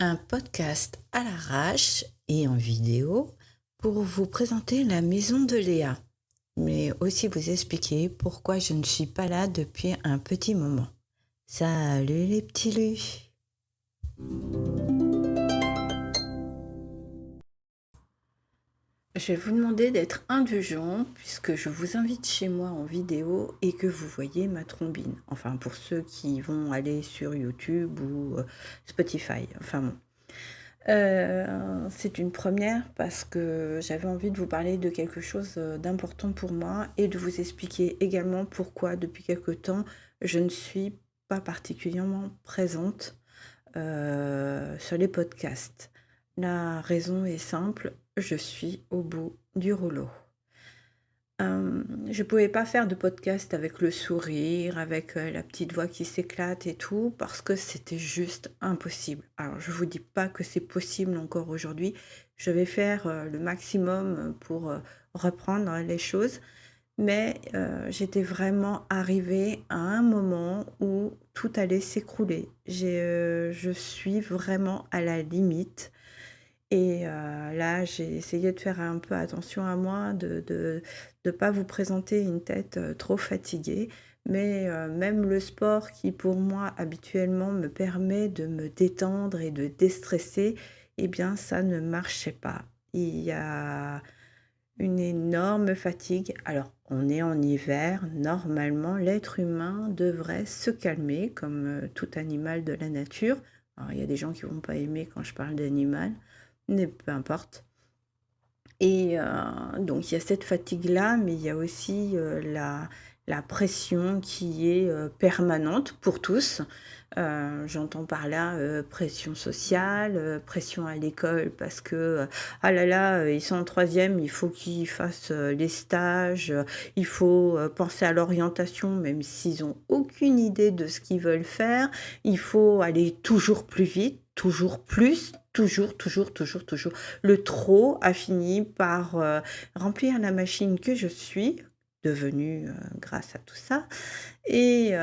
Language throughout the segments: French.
un podcast à l'arrache et en vidéo pour vous présenter la maison de Léa, mais aussi vous expliquer pourquoi je ne suis pas là depuis un petit moment. Salut les petits lus! Je vais vous demander d'être indulgent puisque je vous invite chez moi en vidéo et que vous voyez ma trombine. Enfin, pour ceux qui vont aller sur YouTube ou Spotify. Enfin bon. C'est une première parce que j'avais envie de vous parler de quelque chose d'important pour moi et de vous expliquer également pourquoi depuis quelque temps je ne suis pas particulièrement présente sur les podcasts. La raison est simple, je suis au bout du rouleau. Je pouvais pas faire de podcast avec le sourire, avec la petite voix qui s'éclate et tout, parce que c'était juste impossible. Alors, je vous dis pas que c'est possible encore aujourd'hui. Je vais faire le maximum pour reprendre les choses, mais j'étais vraiment arrivée à un moment où tout allait s'écrouler. Je suis vraiment à la limite. Et là, j'ai essayé de faire un peu attention à moi, de pas vous présenter une tête trop fatiguée. Mais même le sport qui, pour moi, habituellement, me permet de me détendre et de déstresser, eh bien, ça ne marchait pas. Il y a une énorme fatigue. Alors, on est en hiver, normalement, l'être humain devrait se calmer, comme tout animal de la nature. Alors, il y a des gens qui vont pas aimer quand je parle d'animal, mais peu importe. Et donc il y a cette fatigue-là, mais il y a aussi la pression qui est permanente pour tous. J'entends par là pression sociale, pression à l'école parce que ah là là, ils sont en troisième, il faut qu'ils fassent les stages, il faut penser à l'orientation, même s'ils n'ont aucune idée de ce qu'ils veulent faire. Il faut aller toujours plus vite, toujours plus, toujours, toujours, toujours, toujours. Le trop a fini par remplir la machine que je suis devenue grâce à tout ça. Et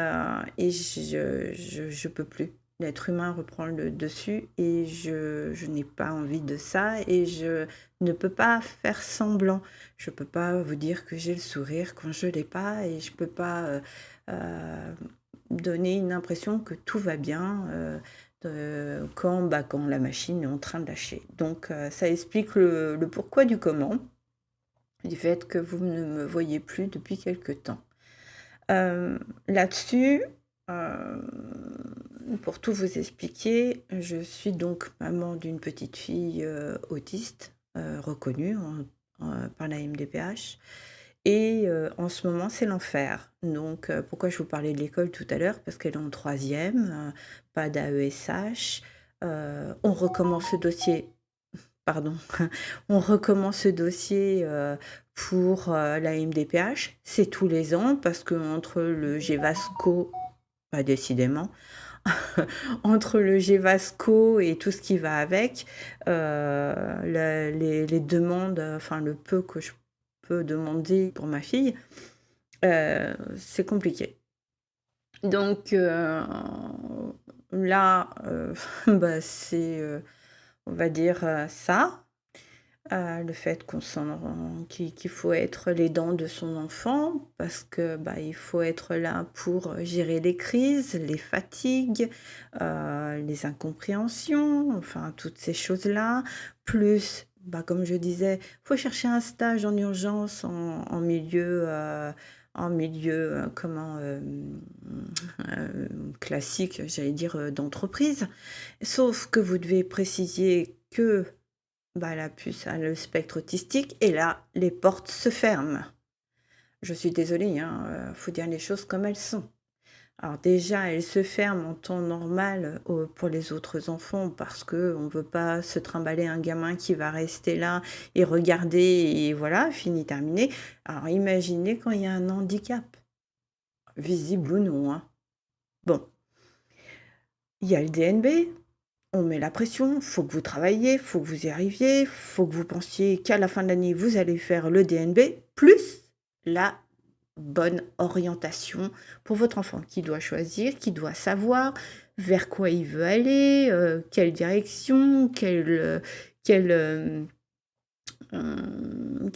je peux plus. L'être humain reprend le dessus et je n'ai pas envie de ça et je ne peux pas faire semblant. Je peux pas vous dire que j'ai le sourire quand je l'ai pas et je peux pas euh, donner une impression que tout va bien quand la machine est en train de lâcher. Donc ça explique le pourquoi du comment, du fait que vous ne me voyez plus depuis quelque temps. Là-dessus, euh, pour tout vous expliquer, je suis donc maman d'une petite fille autiste reconnue par la MDPH. Et en ce moment, c'est l'enfer. Donc, pourquoi je vous parlais de l'école tout à l'heure? Parce qu'elle est en troisième, pas d'AESH. On recommence le dossier, pardon, on recommence le dossier pour la MDPH. C'est tous les ans parce qu'entre le GEVASCO, pas décidément, entre le GEVASCO et tout ce qui va avec, les demandes, enfin le peu que je peux demander pour ma fille, c'est compliqué. Donc là, bah, c'est, on va dire, ça. Le fait qu'il faut être les dents de son enfant parce que, bah, il faut être là pour gérer les crises, les fatigues, les incompréhensions, enfin toutes ces choses-là. Plus, bah, comme je disais, faut chercher un stage en urgence en milieu, classique, j'allais dire, d'entreprise. Sauf que vous devez préciser que bah, la puce a le spectre autistique et là, les portes se ferment. Je suis désolée, hein, faut dire les choses comme elles sont. Alors déjà, elles se ferment en temps normal pour les autres enfants parce que on veut pas se trimballer un gamin qui va rester là et regarder et voilà, fini, terminé. Alors imaginez quand il y a un handicap, visible ou non, hein. Bon, il y a le DNB. On met la pression, faut que vous travailliez, faut que vous y arriviez, faut que vous pensiez qu'à la fin de l'année, vous allez faire le DNB, plus la bonne orientation pour votre enfant qui doit choisir, qui doit savoir vers quoi il veut aller, quelle direction, quelle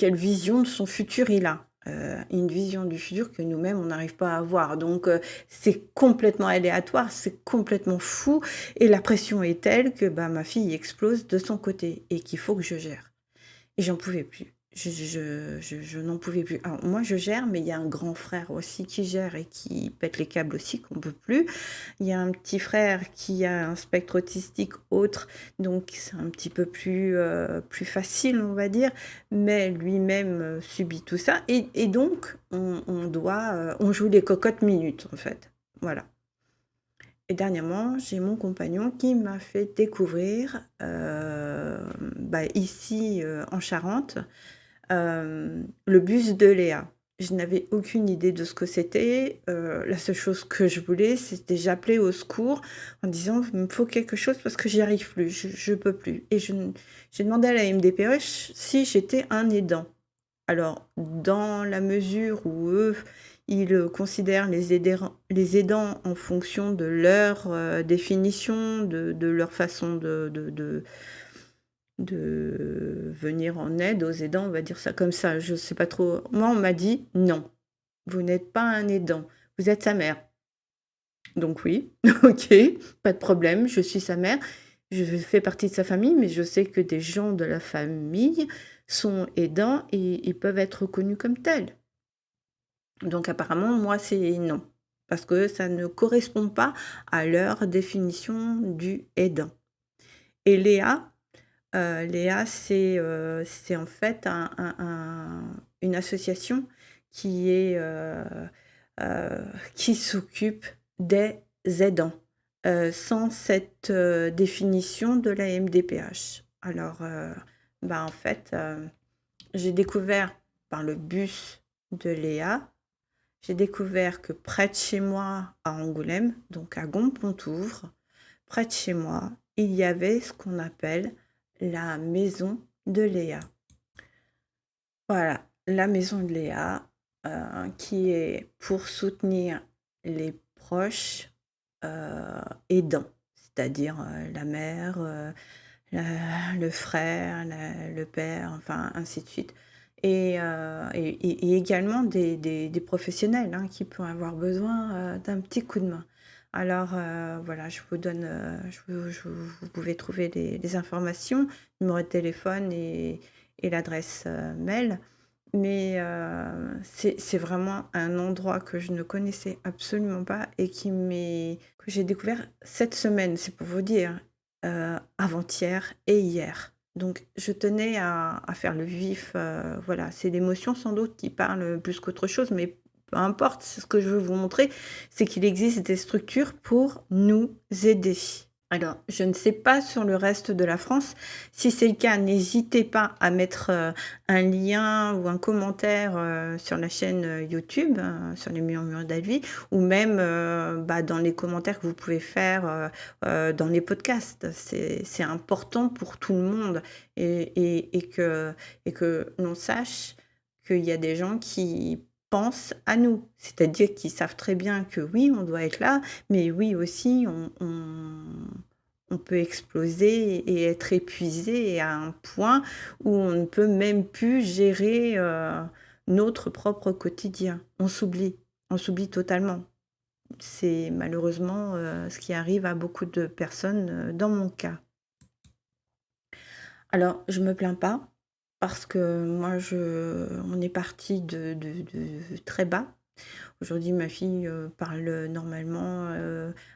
vision de son futur il a. Une vision du futur que nous-mêmes, on n'arrive pas à avoir. Donc, c'est complètement aléatoire, c'est complètement fou et la pression est telle que, bah, ma fille explose de son côté et qu'il faut que je gère. Et j'en pouvais plus. Je n'en pouvais plus. Alors moi, je gère, mais il y a un grand frère aussi qui gère et qui pète les câbles aussi, qu'on peut plus. Il y a un petit frère qui a un spectre autistique autre, donc c'est un petit peu plus facile, on va dire, mais lui-même subit tout ça. Et donc, on joue les cocottes minutes, en fait. Voilà. Et dernièrement, j'ai mon compagnon qui m'a fait découvrir, bah, ici, en Charente, le bus de Léa. Je n'avais aucune idée de ce que c'était, la seule chose que je voulais, c'était j'appelais au secours en disant: «Il me faut quelque chose parce que j'y arrive plus, je peux plus» et j'ai demandé à la MDPH si j'étais un aidant. Alors, dans la mesure où eux, ils, considèrent les aidants en fonction de leur, définition, de leur façon de venir en aide aux aidants, on va dire ça comme ça, je sais pas trop. Moi, on m'a dit: «Non, vous n'êtes pas un aidant, vous êtes sa mère». Donc oui, OK, pas de problème, je suis sa mère, je fais partie de sa famille, mais je sais que des gens de la famille sont aidants et ils peuvent être reconnus comme tels. Donc apparemment, moi, c'est non, parce que ça ne correspond pas à leur définition du aidant. Et Léa, c'est en fait une association qui est, qui s'occupe des aidants, sans cette, définition de la MDPH. Alors, bah, en fait, j'ai découvert par le bus de Léa, j'ai découvert que près de chez moi, à Angoulême, donc à Gompontouvre, près de chez moi, il y avait ce qu'on appelle la maison de Léa. Voilà, la maison de Léa, qui est pour soutenir les proches, aidants, c'est-à-dire, la mère, le frère, le père, enfin ainsi de suite. Et également des professionnels, hein, qui peuvent avoir besoin, d'un petit coup de main. Alors, voilà, je vous donne, vous pouvez trouver les informations, numéro de téléphone et l'adresse, mail. Mais, c'est vraiment un endroit que je ne connaissais absolument pas et que j'ai découvert cette semaine, c'est pour vous dire, avant-hier et hier. Donc je tenais à faire le vif, voilà, c'est l'émotion sans doute qui parle plus qu'autre chose, mais peu importe. Ce que je veux vous montrer, c'est qu'il existe des structures pour nous aider. Alors, je ne sais pas sur le reste de la France. Si c'est le cas, n'hésitez pas à mettre, un lien ou un commentaire, sur la chaîne, YouTube, sur les Murmures d'Alvi ou même, bah, dans les commentaires que vous pouvez faire, dans les podcasts. C'est important pour tout le monde et que l'on sache qu'il y a des gens qui pensent à nous. C'est-à-dire qu'ils savent très bien que oui, on doit être là, mais oui aussi on peut exploser et être épuisé à un point où on ne peut même plus gérer, notre propre quotidien. On s'oublie totalement. C'est malheureusement, ce qui arrive à beaucoup de personnes, dans mon cas. Alors je me plains pas parce que moi on est parti de très bas. Aujourd'hui, ma fille, parle normalement,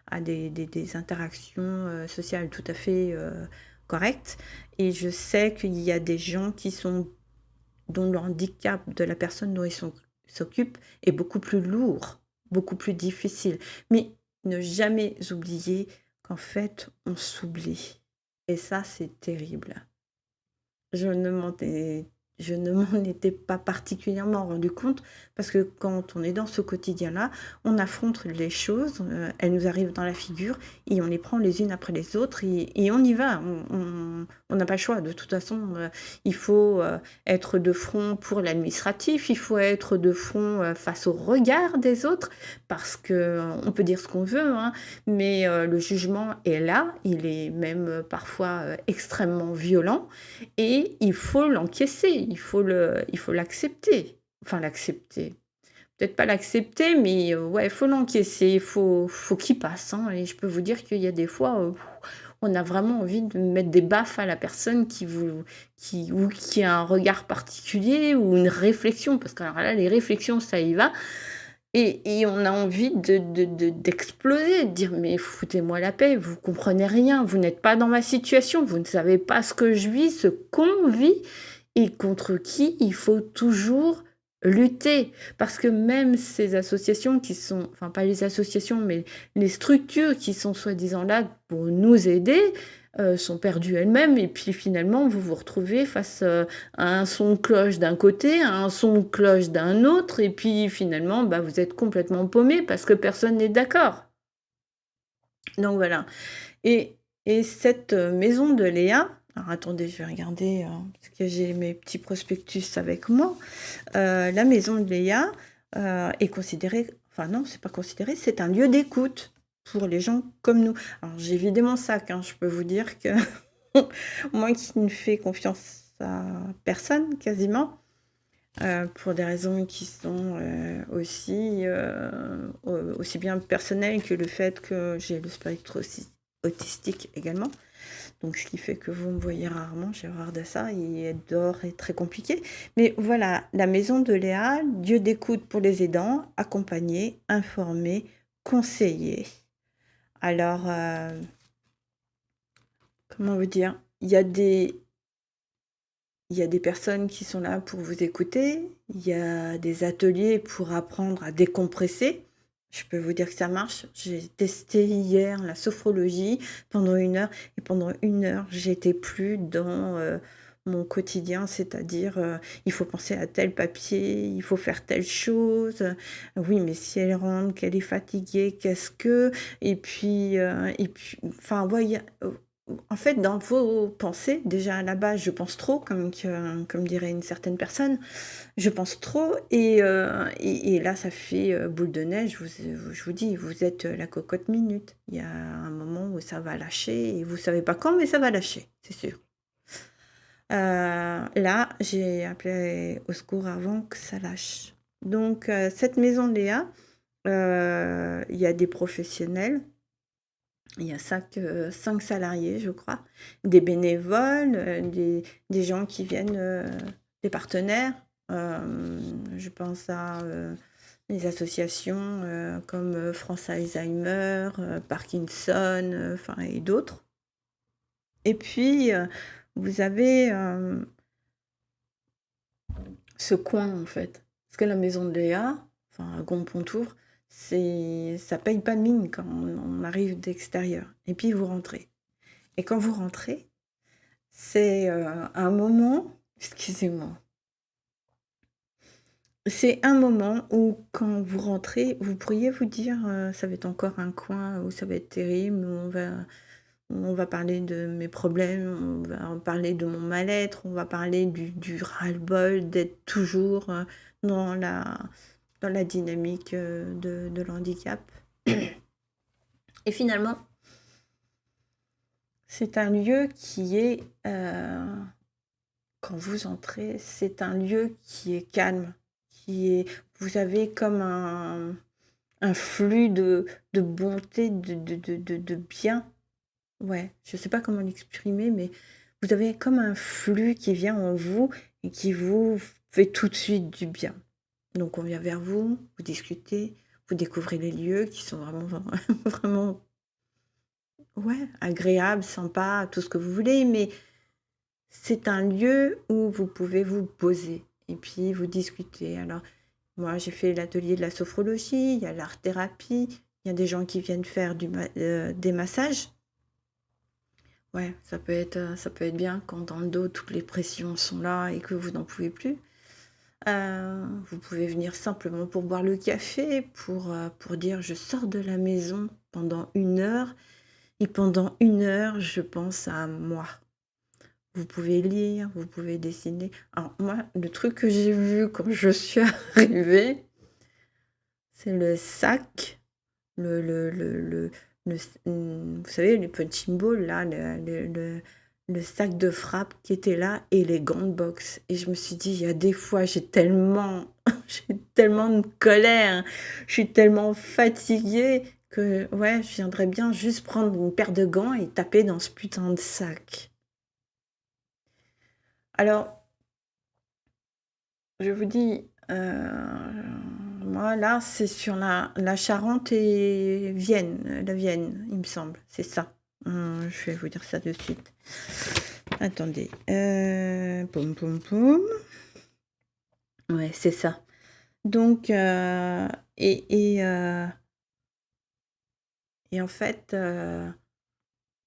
a des interactions, sociales tout à fait, correctes et je sais qu'il y a des gens dont le handicap de la personne dont s'occupe est beaucoup plus lourd, beaucoup plus difficile. Mais ne jamais oublier qu'en fait, on s'oublie et ça, c'est terrible. Je ne m'en é je ne m'en étais pas particulièrement rendu compte parce que quand on est dans ce quotidien-là, on affronte les choses, elles nous arrivent dans la figure et on les prend les unes après les autres et on y va. On n'a pas le choix. De toute façon, il faut être de front pour l'administratif, il faut être de front face au regard des autres parce que on peut dire ce qu'on veut, hein, mais le jugement est là, il est même parfois extrêmement violent et il faut l'encaisser, il faut l'accepter. Enfin l'accepter, peut-être pas l'accepter, mais ouais, il faut l'encaisser, il faut qu'il passe, hein, et je peux vous dire qu'il y a des fois, on a vraiment envie de mettre des baffes à la personne qui a un regard particulier ou une réflexion, parce que alors là, les réflexions, ça y va. Et on a envie d'exploser, de dire: «Mais foutez-moi la paix, vous comprenez rien, vous n'êtes pas dans ma situation, vous ne savez pas ce que je vis, ce qu'on vit et contre qui il faut toujours lutter». Parce que même ces associations qui sont enfin pas les associations, mais les structures qui sont soi-disant là pour nous aider, sont perdues elles-mêmes et puis finalement vous vous retrouvez face, à un son de cloche d'un côté, à un son de cloche d'un autre et puis finalement, bah, vous êtes complètement paumé parce que personne n'est d'accord. Donc voilà et cette, maison de Léa alors attendez, je vais regarder, parce que j'ai mes petits prospectus avec moi. La maison de Léa, est considérée enfin non, c'est pas considéré, c'est un lieu d'écoute pour les gens comme nous. Alors j'ai vidé mon sac, hein, je peux vous dire que moi qui ne fais confiance à personne quasiment, pour des raisons qui sont, aussi bien personnelles que le fait que j'ai le spectre autistique également. Donc ce qui fait que vous me voyez rarement, j'ai horreur de ça et être dehors est très compliqué. Mais voilà, la maison de Léa, lieu d'écoute pour les aidants, accompagner, informer, conseiller. Alors, comment vous dire? Il y a des personnes qui sont là pour vous écouter, il y a des ateliers pour apprendre à décompresser. Je peux vous dire que ça marche. J'ai testé hier la sophrologie pendant 1 heure et pendant 1 heure, j'étais plus dans, mon quotidien, c'est-à-dire, il faut penser à tel papier, il faut faire telle chose, oui, mais si elle rentre, qu'elle est fatiguée, qu'est-ce que? Et puis enfin, voyez, en fait, dans vos pensées, déjà à la base, je pense trop, comme dirait une certaine personne. Je pense trop et là, ça fait, boule de neige. Je vous dis, vous êtes, la cocotte minute. Il y a un moment où ça va lâcher et vous savez pas quand, mais ça va lâcher, c'est sûr. Là, j'ai appelé au secours avant que ça lâche. Donc cette maison de Léa, il y a des professionnels. Il y a 5 salariés, je crois, des bénévoles, des gens qui viennent, des partenaires. Je pense à, les associations, comme, France Alzheimer, Parkinson, enfin et d'autres. Et puis, vous avez, ce coin, en fait. Parce que la maison de Léa, enfin à Gompontour, ça paye pas de mine quand on arrive d'extérieur et puis vous rentrez. Et quand vous rentrez, c'est, un moment excusez-moi, c'est un moment où quand vous rentrez, vous pourriez vous dire, «Ça va être encore un coin où ça va être terrible, où on va parler de mes problèmes, on va en parler de mon mal-être, on va parler du ras-le-bol d'être toujours, dans la dans la dynamique, de l'handicap» et finalement, c'est un lieu qui est, quand vous entrez, c'est un lieu qui est calme, qui est vous avez comme un flux de bonté, de bien. Ouais, je sais pas comment l'exprimer, mais vous avez comme un flux qui vient en vous et qui vous fait tout de suite du bien. Donc on vient vers vous, vous discutez, vous découvrez les lieux qui sont vraiment vraiment, ouais, agréables, sympas, tout ce que vous voulez, mais c'est un lieu où vous pouvez vous poser et puis vous discuter. Alors moi, j'ai fait l'atelier de la sophrologie, il y a l'art-thérapie, il y a des gens qui viennent faire des massages. ouais, ça peut être bien quand dans le dos, toutes les pressions sont là et que vous n'en pouvez plus. Vous pouvez venir simplement pour boire le café, pour dire: «Je sors de la maison pendant 1 heure et pendant 1 heure, je pense à moi». Vous pouvez lire, vous pouvez dessiner. Alors moi, le truc que j'ai vu quand je suis arrivée, c'est le sac, vous savez, les punching balls là, le sac de frappe qui était là et les gants de boxe et je me suis dit: «Il y a des fois, j'ai tellement j'ai tellement de colère, je suis tellement fatiguée que ouais, je viendrais bien juste prendre une paire de gants et taper dans ce putain de sac». Alors je vous dis, moi là, c'est sur la Charente et Vienne, la Vienne, il me semble, c'est ça. Je vais vous dire ça de suite. Attendez, poum poum poum. Ouais, c'est ça. Donc et en fait,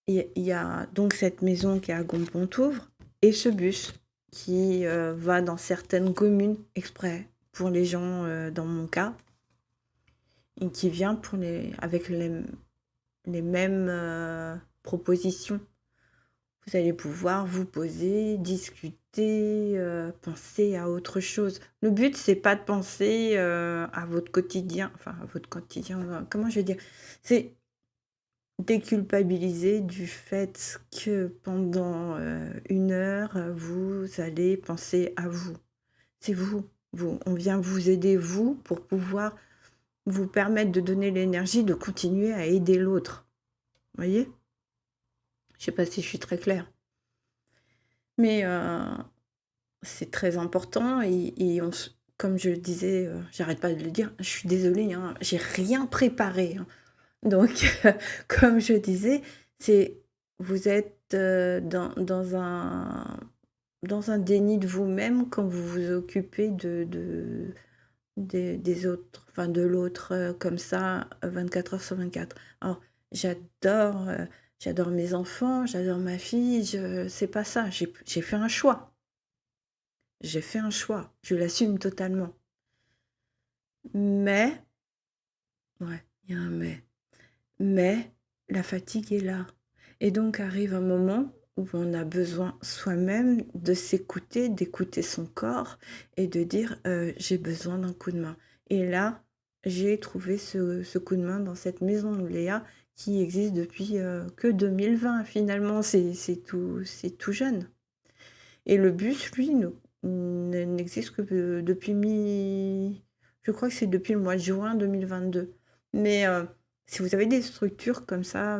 il y a donc cette maison qui est à Gompontouvre et ce bus qui, va dans certaines communes exprès pour les gens, dans mon cas et qui vient pour les avec les mêmes, propositions. Vous allez pouvoir vous poser, discuter, penser à autre chose. Le but, c'est pas de penser, à votre quotidien, enfin à votre quotidien, comment je vais dire? C'est déculpabiliser du fait que pendant, 1 heure, vous allez penser à vous. C'est vous, on vient vous aider vous pour pouvoir vous permettre de donner l'énergie de continuer à aider l'autre. Voyez? Je sais pas si je suis très claire. Mais, c'est très important et on se comme je le disais, j'arrête pas de le dire, je suis désolée, hein, j'ai rien préparé, hein. Donc comme je disais, c'est vous êtes, dans un déni de vous-même quand vous vous occupez des autres, enfin de l'autre, comme ça, 24 heures sur 24. Alors j'adore, j'adore mes enfants, j'adore ma fille, je c'est pas ça, j'ai fait un choix. J'ai fait un choix, je l'assume totalement. Mais ouais, il y a un mais la fatigue est là et donc arrive un moment où on a besoin soi-même de s'écouter, d'écouter son corps et de dire, «J'ai besoin d'un coup de main» et là, j'ai trouvé ce coup de main dans cette maison de Léa qui existe depuis, que 2020 finalement, c'est tout jeune et le bus lui n'existe que depuis je crois que c'est depuis le mois de juin 2022 mais si vous avez des structures comme ça,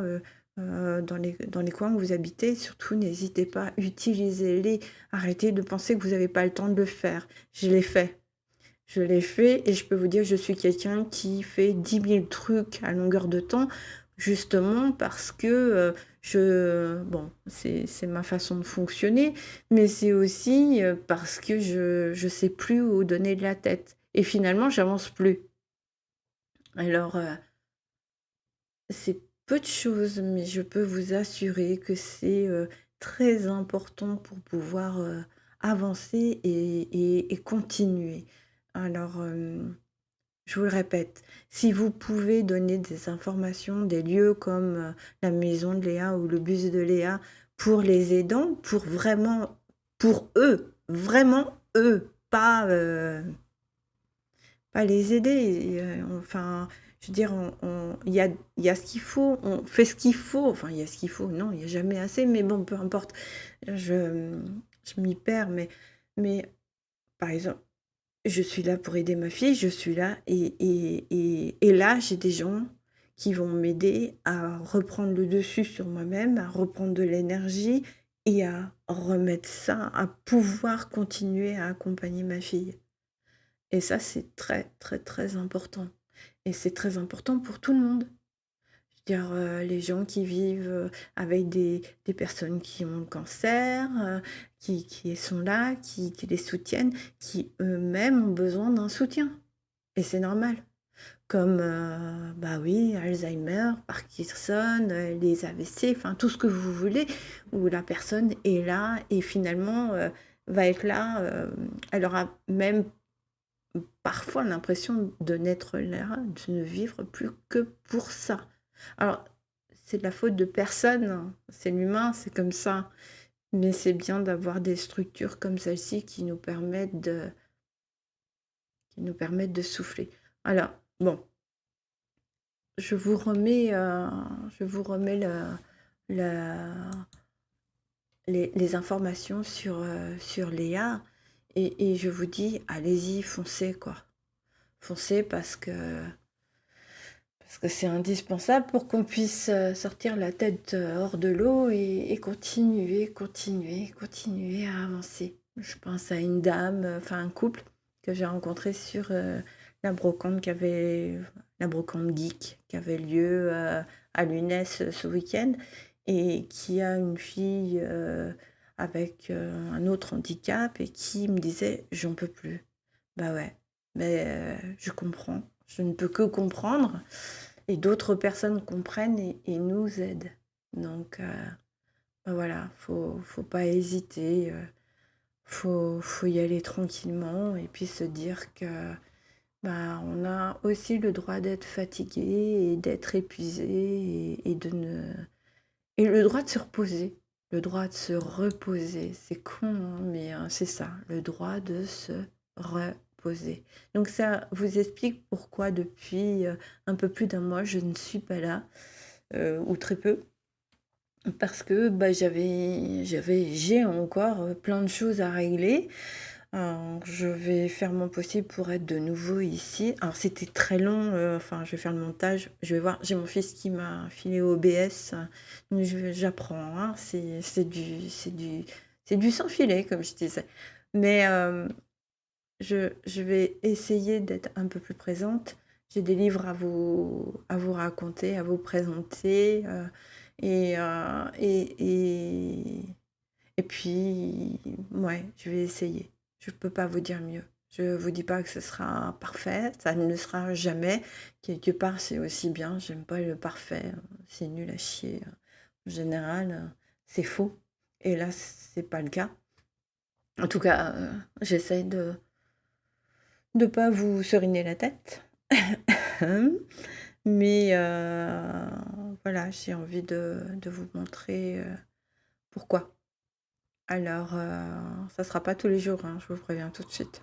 dans les coins où vous habitez, surtout n'hésitez pas, utilisez-les. Arrêtez de penser que vous avez pas le temps de le faire. Je l'ai fait. Je l'ai fait et je peux vous dire, je suis quelqu'un qui fait 10 000 trucs à longueur de temps, justement parce que, bon, c'est ma façon de fonctionner, mais c'est aussi, parce que je sais plus où donner de la tête et finalement j'avance plus. Alors, c'est peu de choses, mais je peux vous assurer que c'est, très important pour pouvoir, avancer et continuer. Alors, je vous le répète, si vous pouvez donner des informations, des lieux comme, la maison de Léa ou le bus de Léa pour les aidants, pour vraiment pour eux, vraiment eux, pas les aider et enfin, je veux dire, il y a ce qu'il faut, on fait ce qu'il faut, enfin, il y a ce qu'il faut, non, il y a jamais assez, mais bon, peu importe. Je m'y perds, mais par exemple, je suis là pour aider ma fille, je suis là et là, j'ai des gens qui vont m'aider à reprendre le dessus sur moi-même, à reprendre de l'énergie et à remettre ça, à pouvoir continuer à accompagner ma fille. Et ça, c'est très, très, très important. Et c'est très important pour tout le monde. Je veux dire, les gens qui vivent, avec des personnes qui ont le cancer, qui sont là, qui les soutiennent, qui eux-mêmes ont besoin d'un soutien et c'est normal. comme, bah oui, Alzheimer, Parkinson, les AVC, enfin tout ce que vous voulez, où la personne est là et finalement, va être là, elle aura même parfois l'impression de n'être là, de ne vivre plus que pour ça. Alors, c'est de la faute de personne, hein, c'est l'humain, c'est comme ça, mais c'est bien d'avoir des structures comme celle-ci qui nous permettent de souffler. Alors, bon, je vous remets, la les informations sur Léa et je vous dis: «Allez-y, foncez, quoi». Foncez parce que c'est indispensable pour qu'on puisse, sortir la tête, hors de l'eau et continuer, continuer, continuer à avancer. Je pense à une dame, enfin un couple que j'ai rencontré sur, la brocante la brocante geek qui avait lieu, à l'UNES, ce week-end et qui a une fille, avec, un autre handicap et qui me disait: «J'en peux plus». Bah ouais, mais je comprends. Je ne peux que comprendre et d'autres personnes comprennent et nous aident. Donc bah voilà, faut pas hésiter, faut y aller tranquillement et puis se dire que, bah, on a aussi le droit d'être fatigué et d'être épuisé et de ne et le droit de se reposer, le droit de se reposer. C'est con, hein, mais c'est ça, le droit de se reposer. Donc ça vous explique pourquoi depuis, un peu plus d'un mois, je ne suis pas là, ou très peu, parce que, bah, j'ai encore, plein de choses à régler. Je vais faire mon possible pour être de nouveau ici. Alors c'était très long, enfin je vais faire le montage, je vais voir, j'ai mon fils qui m'a filé OBS, donc j'apprends, hein, c'est du sans filet comme je disais. Mais je vais essayer d'être un peu plus présente. J'ai des livres à vous raconter, à vous présenter, et puis, ouais, je vais essayer. Je ne peux pas vous dire mieux. Je ne vous dis pas que ce sera parfait, ça ne le sera jamais. Quelque part, c'est aussi bien. J'aime pas le parfait, c'est nul à chier. En général, c'est faux. Et là, c'est pas le cas. En tout cas, j'essaye de ne pas vous seriner la tête. Mais voilà, j'ai envie de vous montrer pourquoi. Alors, ça sera pas tous les jours, hein, je vous préviens tout de suite.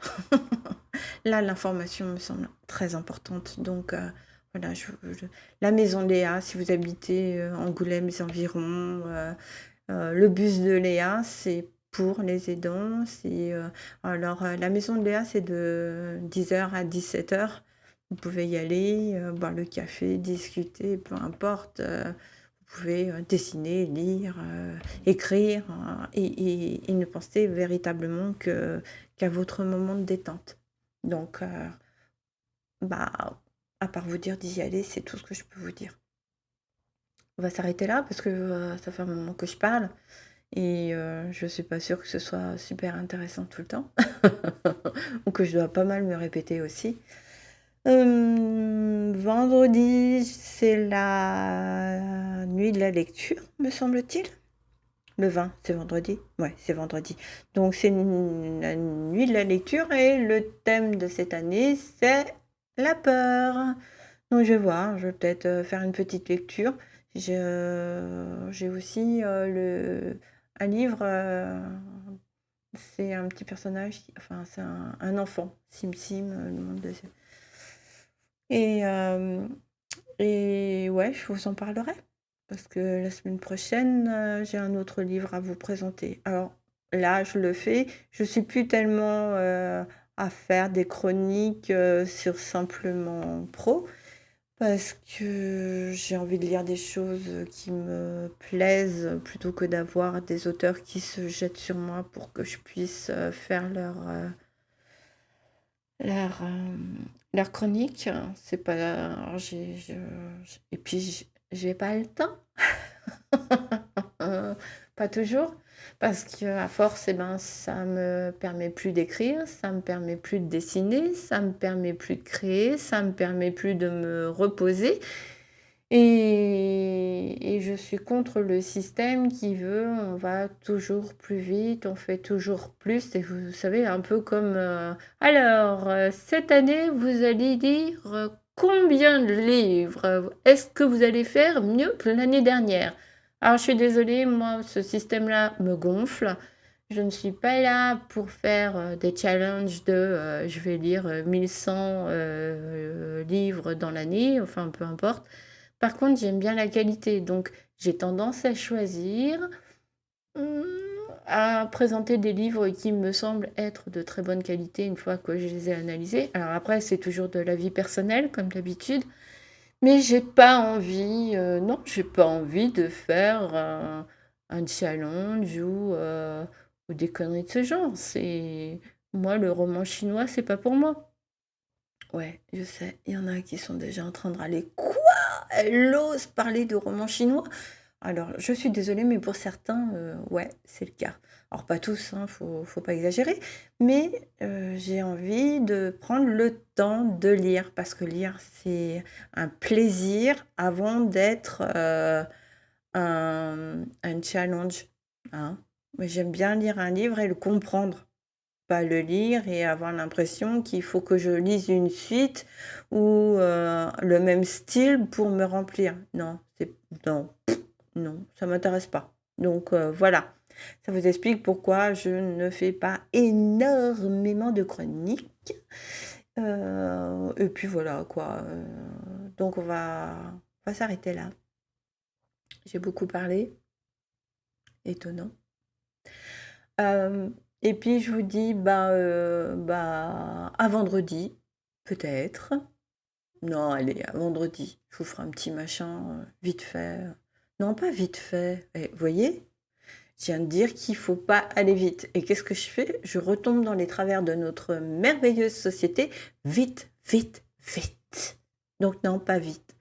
Là, l'information me semble très importante, donc voilà, la maison Léa, si vous habitez, Angoulême, les environs, le bus de Léa, c'est pour les aidants. Alors, la maison de Léa, c'est de 10h à 17h. Vous pouvez y aller, boire le café, discuter, peu importe, vous pouvez, dessiner, lire, écrire, et ne penser véritablement qu'à votre moment de détente. Donc bah, à part vous dire d'y aller, c'est tout ce que je peux vous dire. On va s'arrêter là parce que, ça fait un moment que je parle et je suis pas sûre que ce soit super intéressant tout le temps ou que je dois pas mal me répéter aussi. Vendredi, c'est la nuit de la lecture, me semble-t-il? Le 20, c'est vendredi? Ouais, c'est vendredi. Donc c'est la nuit de la lecture et le thème de cette année, c'est la peur. Donc je vais voir, je vais peut-être, faire une petite lecture. J'ai aussi, un livre, c'est un petit personnage enfin c'est un enfant, Sim Sim, le monde de et ouais, je vous en parlerai. Parce que la semaine prochaine, j'ai un autre livre à vous présenter. Alors là, je le fais, je suis plus tellement, à faire des chroniques, sur Simplement Pro, parce que j'ai envie de lire des choses, qui me plaisent, plutôt que d'avoir des auteurs qui se jettent sur moi pour que je puisse, faire leur chronique. C'est pas alors et puis j'ai pas le temps. pas toujours, parce qu'à force, eh ben, ça me permet plus d'écrire, ça me permet plus de dessiner, ça me permet plus de créer, ça me permet plus de me reposer et je suis contre le système qui veut on va toujours plus vite, on fait toujours plus et vous savez un peu comme, «Alors, cette année vous allez lire, combien de livres? Est-ce que vous allez faire mieux que l'année dernière?» Alors je suis désolée, moi ce système-là me gonfle. Je ne suis pas là pour faire, des challenges de, je vais lire, 1 100, livres dans l'année, enfin peu importe. Par contre, j'aime bien la qualité, donc j'ai tendance à choisir, mmh, à présenter des livres qui me semblent être de très bonne qualité une fois que je les ai analysés. Alors après, c'est toujours de l'avis personnel comme d'habitude, mais j'ai pas envie, non, j'ai pas envie de faire un challenge ou des conneries de ce genre. C'est moi, le roman chinois, c'est pas pour moi. Ouais, je sais, il y en a qui sont déjà en train de râler: «Quoi? Elle ose parler de roman chinois?» Alors, je suis désolée, mais pour certains, ouais, c'est le cas. Alors pas tous, hein, faut pas exagérer, mais j'ai envie de prendre le temps de lire parce que lire, c'est un plaisir avant d'être, un challenge, hein. Moi, j'aime bien lire un livre et le comprendre. Pas le lire et avoir l'impression qu'il faut que je lise une suite ou le même style pour me remplir. Non, c'est non, non, ça m'intéresse pas. Donc voilà, ça vous explique pourquoi je ne fais pas énormément de chroniques, et puis voilà quoi, donc on va s'arrêter là. J'ai beaucoup parlé, étonnant. Hem et puis je vous dis, bah, à vendredi, peut-être. Non, allez, à vendredi. Je vous ferai un petit machin, vite fait. Non, pas vite fait. Vous voyez? Je viens de dire qu'il faut pas aller vite et qu'est-ce que je fais? Je retombe dans les travers de notre merveilleuse société. Vite, vite, vite. Donc non, pas vite.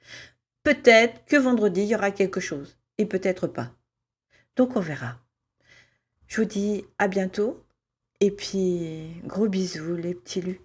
Peut-être que vendredi, il y aura quelque chose et peut-être pas. Donc on verra. Je vous dis à bientôt et puis gros bisous les petits lus.